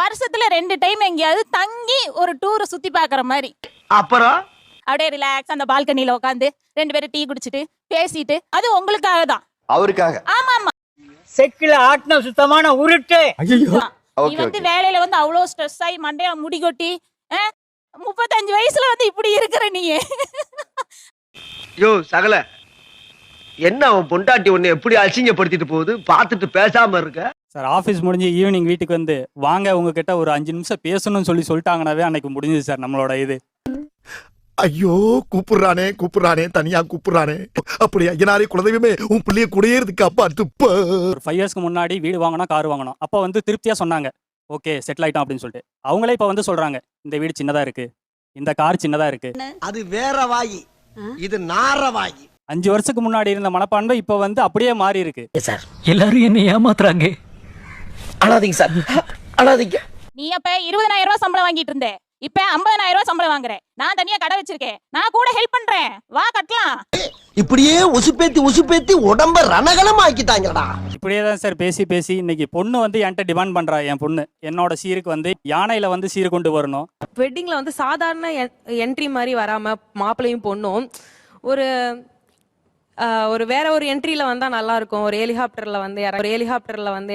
வருஷத்துல 2 டைம் எங்கேயாவது தங்கி ஒரு டூர் சுத்தி பாக்குற மாதிரி. அப்புறம் அப்படியே ரிலாக்ஸ் அந்த பால்கனில உட்காந்து 2 பேரும் டீ குடிச்சிட்டு பேசிட்டு, அது உங்களுக்காக தான். அவருக்காக. ஆமா ஆமா. செக்கில ஆட்டின சுத்தமான உருட்டு. நீ வந்து வேலையில வந்து அவ்வளவு ஸ்ட்ரெஸ் ஆகி மண்டையா முடி கொட்டி 35 வயசுல வந்து இப்படி இருக்கிற நீ. யோ சகல, என்ன அவன் பொண்டாட்டி உன்னை எப்படி அசிங்கப்படுத்திட்டு போகுது, பார்த்துட்டு பேசாம இருக்க. சார் ஆஃபீஸ் முடிஞ்சு ஈவினிங் வீட்டுக்கு வந்து வாங்க உங்ககிட்ட ஒரு 5 நிமிஷம் பேசணும்னு சொல்லிட்டாங்கன்னாவே அன்னைக்கு முடிஞ்சது சார் நம்மளோட இது. ஐயோ கூப்பிடுறானே தனியா கூப்பிடுறானே. அப்படி ஐயனாரே குலதெய்வமே உன் பிள்ளைய குடியேறதுக்கு அப்பா துப்ப. ஒரு 5 இயர்ஸ்க்கு முன்னாடி வீடு வாங்கணும் கார் வாங்கணும், அப்போ வந்து திருப்தியா சொன்னாங்க ஓகே செட்டில் ஆயிட்டோம் அப்படின்னு சொல்லிட்டு. அவங்களே இப்போ வந்து சொல்றாங்க இந்த வீடு சின்னதா இருக்கு, இந்த கார் சின்னதா இருக்கு. அது வேற வாயி, இது நார வாயி. 5 வருஷத்துக்கு முன்னாடி இருந்த மனப்பான்மை இப்போ வந்து அப்படியே மாறி இருக்கு. சார் எல்லாரும் என்ன ஏமாத்துறாங்க. அழாதீங்க சார், அழாதீங்க. நீ அப்ப 20,000 ரூபாய் சம்பளம் வாங்கிட்டு இருந்த, இப்ப 50,000 ரூபாய் சம்பளம் வாங்குறேன். நான் தனியா கடை வச்சிருக்கேன், நான் கூட ஹெல்ப் பண்றேன், வா கட்டலாம். இப்படியே உசுப்பேத்தி உடம்ப ரணகலம் ஆக்கிட்டாங்கடா. இப்படியே தான் சார் பேசி இன்னைக்கு பொண்ணு வந்து என்கிட்ட டிமாண்ட் பண்றா. என் பொண்ணு என்னோட சீருக்கு வந்து யானையில வந்து சீர் கொண்டு வரணும். வெட்டிங்ல வந்து சாதாரண என்ட்ரி மாதிரி வராம மாப்பிள்ளையும் பொண்ணும் ஒரு வேற ஒரு என்ட்ரில வந்தா நல்லா இருக்கும். ஒரு ஹெலிகாப்டர்ல வந்து